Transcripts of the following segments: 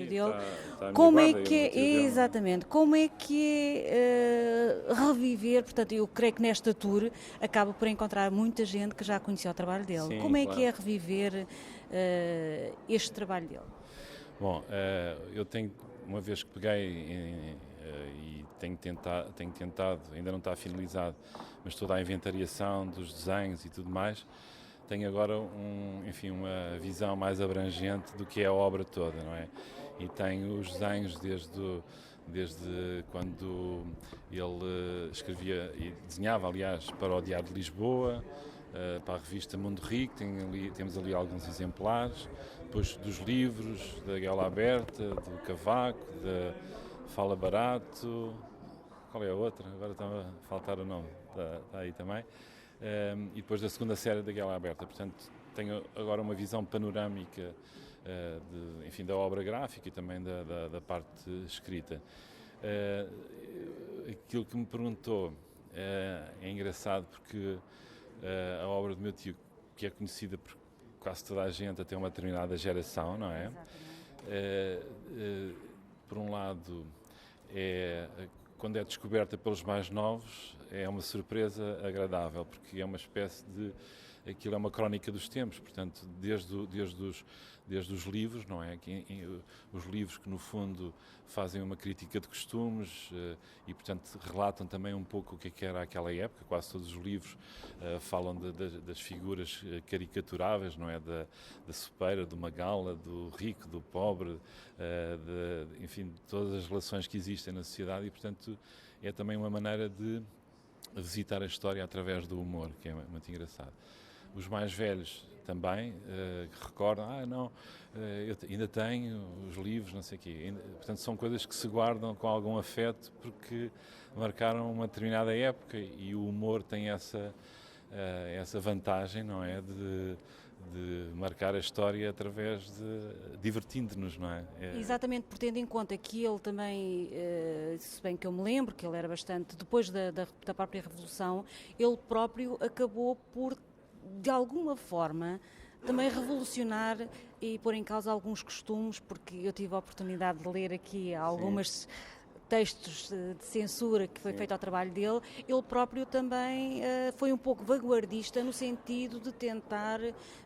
trabalho dele. Está a minha Como é guarda, que o tio dele. exatamente, como é que é reviver, portanto, eu creio que nesta tour acaba por encontrar muita gente que já conhecia o trabalho dele. Sim, Como é que claro. é reviver este trabalho dele? Bom, eu tenho, uma vez que peguei e tenho tentado, ainda não está finalizado, mas toda a inventariação dos desenhos e tudo mais, tenho agora uma visão mais abrangente do que é a obra toda, não é? E tenho os desenhos desde quando ele escrevia e desenhava, aliás, para o Diário de Lisboa, para a revista Mundo Rico, temos ali alguns exemplares, depois dos livros, da Guela Aberta, do Cavaco, da Fala Barato, qual é a outra? Agora está a faltar o nome, está aí também. E depois da segunda série da Guela Aberta. Portanto, tenho agora uma visão panorâmica da obra gráfica e também da parte escrita. Aquilo que me perguntou é engraçado porque a obra do meu tio, que é conhecida por quase toda a gente até uma determinada geração, não é? Por um lado, quando é descoberta pelos mais novos, é uma surpresa agradável, porque é uma espécie de... Aquilo é uma crónica dos tempos, portanto, desde os livros, não é? Os livros que, no fundo, fazem uma crítica de costumes e, portanto, relatam também um pouco o que era aquela época. Quase todos os livros falam das figuras caricaturáveis, não é? Da sopeira, do magala, do rico, do pobre, enfim, todas as relações que existem na sociedade e, portanto, é também uma maneira de visitar a história através do humor, que é muito engraçado. Os mais velhos também, que recordam, eu ainda tenho os livros, não sei o quê. Portanto, são coisas que se guardam com algum afeto porque marcaram uma determinada época e o humor tem essa vantagem, não é? De marcar a história através de divertindo-nos, não é? Exatamente, por tendo em conta que ele também, se bem que eu me lembro que ele era bastante, depois da própria Revolução, ele próprio acabou por, de alguma forma, também revolucionar e pôr em causa alguns costumes, porque eu tive a oportunidade de ler aqui algumas textos de censura que foi feito ao trabalho dele. Ele próprio também foi um pouco vanguardista no sentido de tentar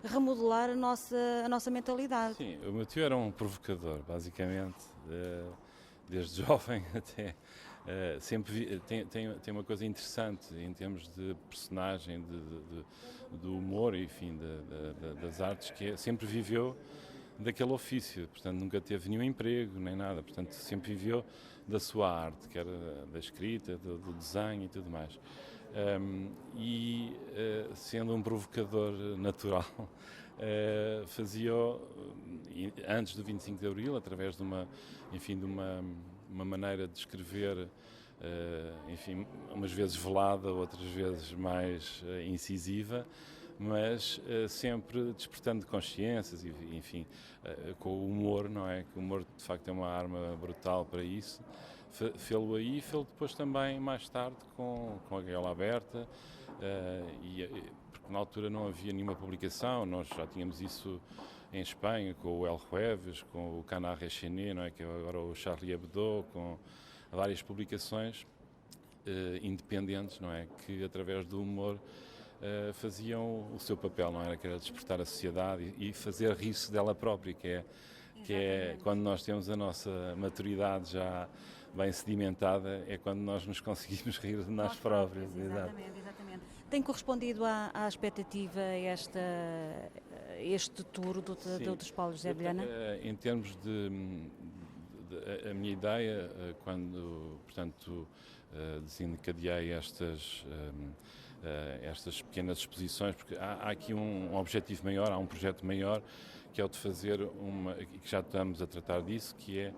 remodelar a nossa mentalidade. Sim, o meu tio era um provocador, basicamente, desde jovem até. Sempre tem uma coisa interessante em termos de personagem, do humor, enfim, das artes, que sempre viveu daquele ofício, portanto nunca teve nenhum emprego nem nada, portanto sempre viveu da sua arte, que era da escrita, do desenho e tudo mais. Sendo um provocador natural, fazia-o antes do 25 de Abril, através de uma maneira de escrever, enfim, umas vezes velada, outras vezes mais incisiva, mas sempre despertando consciências e, enfim, com o humor, não é? Que o humor, de facto, é uma arma brutal para isso. Fê-lo aí e fê-lo depois também, mais tarde, com a Guela Aberta, porque na altura não havia nenhuma publicação, nós já tínhamos isso em Espanha, com o El Jueves, com o Canard Enchaîné, não é? Que é agora o Charlie Hebdo, com várias publicações independentes, não é? Que, através do humor, faziam o seu papel, não era? Que era despertar a sociedade e fazer rir-se dela própria, que é quando nós temos a nossa maturidade já bem sedimentada, é quando nós nos conseguimos rir de nós próprios. Exatamente. Tem correspondido à expectativa este tour dos Paulo José Vilhena? Em termos a minha ideia, quando, portanto, desencadeei estas pequenas exposições, porque há aqui um objetivo maior, há um projeto maior, que é o de fazer que já estamos a tratar disso, que é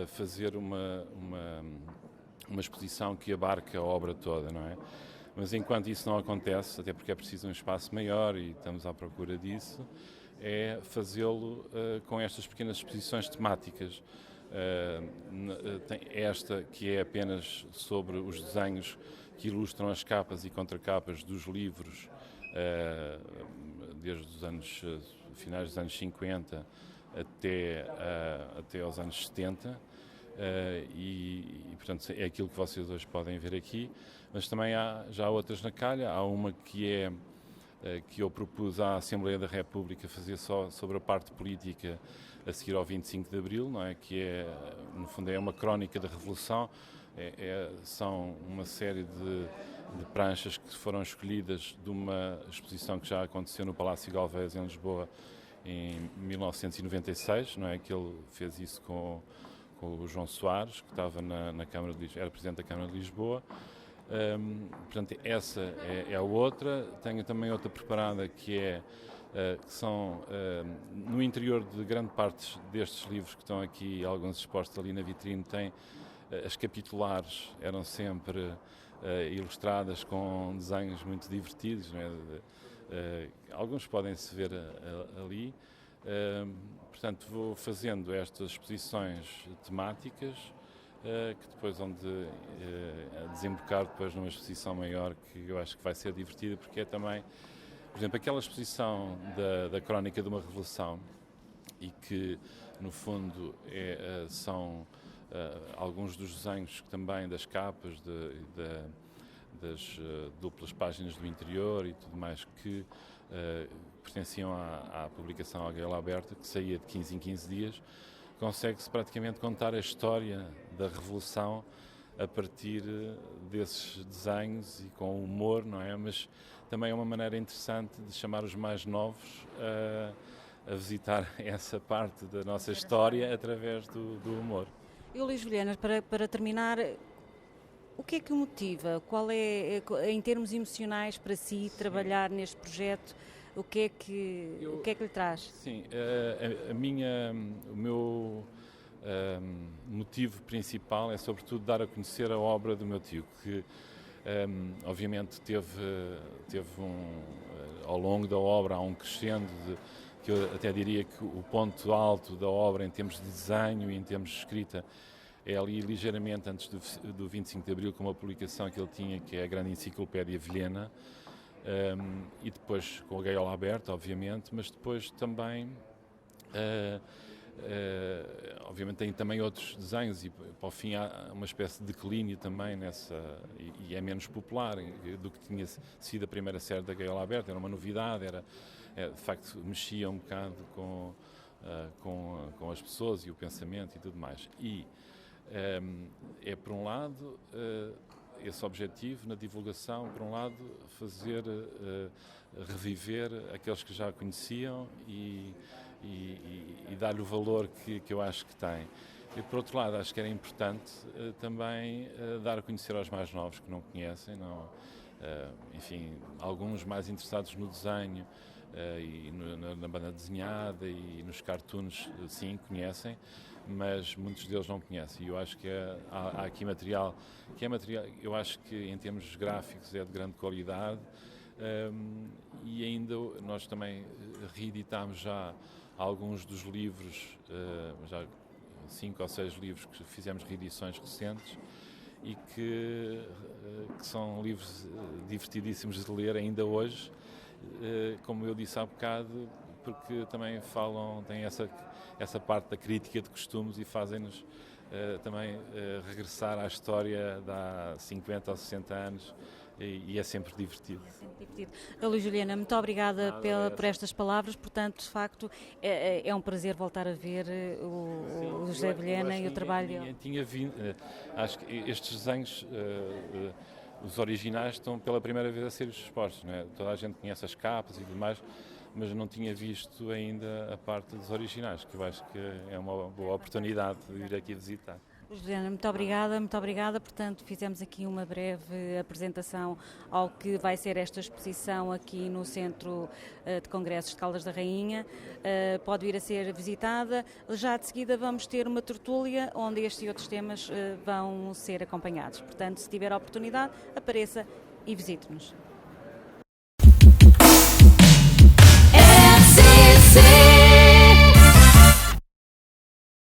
fazer uma exposição que abarque a obra toda, não é? Mas enquanto isso não acontece, até porque é preciso um espaço maior e estamos à procura disso, é fazê-lo com estas pequenas exposições temáticas. Tem esta que é apenas sobre os desenhos que ilustram as capas e contracapas dos livros desde os finais dos anos 50 até aos anos 70, portanto é aquilo que vocês hoje podem ver aqui, mas também há já outras na calha. Há uma que eu propus à Assembleia da República fazer só sobre a parte política a seguir ao 25 de Abril, não é? Que no fundo é uma crónica da Revolução. São uma série de pranchas que foram escolhidas de uma exposição que já aconteceu no Palácio Galvez, em Lisboa, em 1996, não é? Que ele fez isso com o João Soares, que estava na Câmara de Lisboa, era Presidente da Câmara de Lisboa. Portanto, essa é a outra. Tenho também outra preparada que são, no interior de grande parte destes livros que estão aqui, alguns expostos ali na vitrine, tem as capitulares, eram sempre ilustradas com desenhos muito divertidos, não é? Alguns podem-se ver ali. Portanto, vou fazendo estas exposições temáticas, que depois vão desembocar depois numa exposição maior, que eu acho que vai ser divertida, porque é também, por exemplo, aquela exposição da Crónica de uma Revolução, e que no fundo são alguns dos desenhos também das capas, das duplas páginas do interior e tudo mais, que pertenciam à publicação Águia Aberta, que saía de 15 em 15 dias. Consegue-se praticamente contar a história da Revolução a partir desses desenhos e com humor, não é? Mas também é uma maneira interessante de chamar os mais novos a visitar essa parte da nossa história através do humor. E Luís Vilhena, para terminar, o que é que o motiva? Qual é, em termos emocionais, para si, trabalhar neste projeto? O que é que lhe traz? Sim, o meu motivo principal é sobretudo dar a conhecer a obra do meu tio, que obviamente teve ao longo da obra há um crescendo que eu até diria que o ponto alto da obra em termos de desenho e em termos de escrita é ali ligeiramente antes do 25 de Abril, com uma publicação que ele tinha, que é a Grande Enciclopédia Vilhena. E depois com a Gaiola Aberta, obviamente, mas depois também obviamente tem também outros desenhos, e para o fim há uma espécie de declínio também nessa, e é menos popular do que tinha sido a primeira série da Gaiola Aberta. Era uma novidade, de facto mexia um bocado com as pessoas e o pensamento e tudo mais. E por um lado esse objetivo na divulgação, por um lado, fazer reviver aqueles que já conheciam e dar-lhe o valor que eu acho que tem. E, por outro lado, acho que era importante também dar a conhecer aos mais novos que não conhecem, enfim, alguns mais interessados no desenho e na banda desenhada e nos cartoons, sim, conhecem, mas muitos deles não conhecem. E eu acho que há aqui material, eu acho que em termos gráficos é de grande qualidade, e ainda nós também reeditámos já alguns dos livros, já 5 ou 6 livros que fizemos reedições recentes, e que são livros divertidíssimos de ler ainda hoje, como eu disse há bocado, porque também têm essa parte da crítica de costumes e fazem-nos também regressar à história de há 50 ou 60 anos, e é sempre divertido. É sempre divertido. Luís Vilhena, muito obrigada por estas palavras. Portanto, de facto, é um prazer voltar a ver o José Vilhena e o trabalho dele. Tinha vindo, acho que estes desenhos, os originais, estão pela primeira vez a ser expostos, não é? Toda a gente conhece as capas e tudo mais, mas não tinha visto ainda a parte dos originais, que eu acho que é uma boa oportunidade de vir aqui visitar. Juliana, muito obrigada. Portanto, fizemos aqui uma breve apresentação ao que vai ser esta exposição aqui no Centro de Congressos de Caldas da Rainha. Pode vir a ser visitada. Já de seguida vamos ter uma tertúlia onde estes e outros temas vão ser acompanhados. Portanto, se tiver a oportunidade, apareça e visite-nos.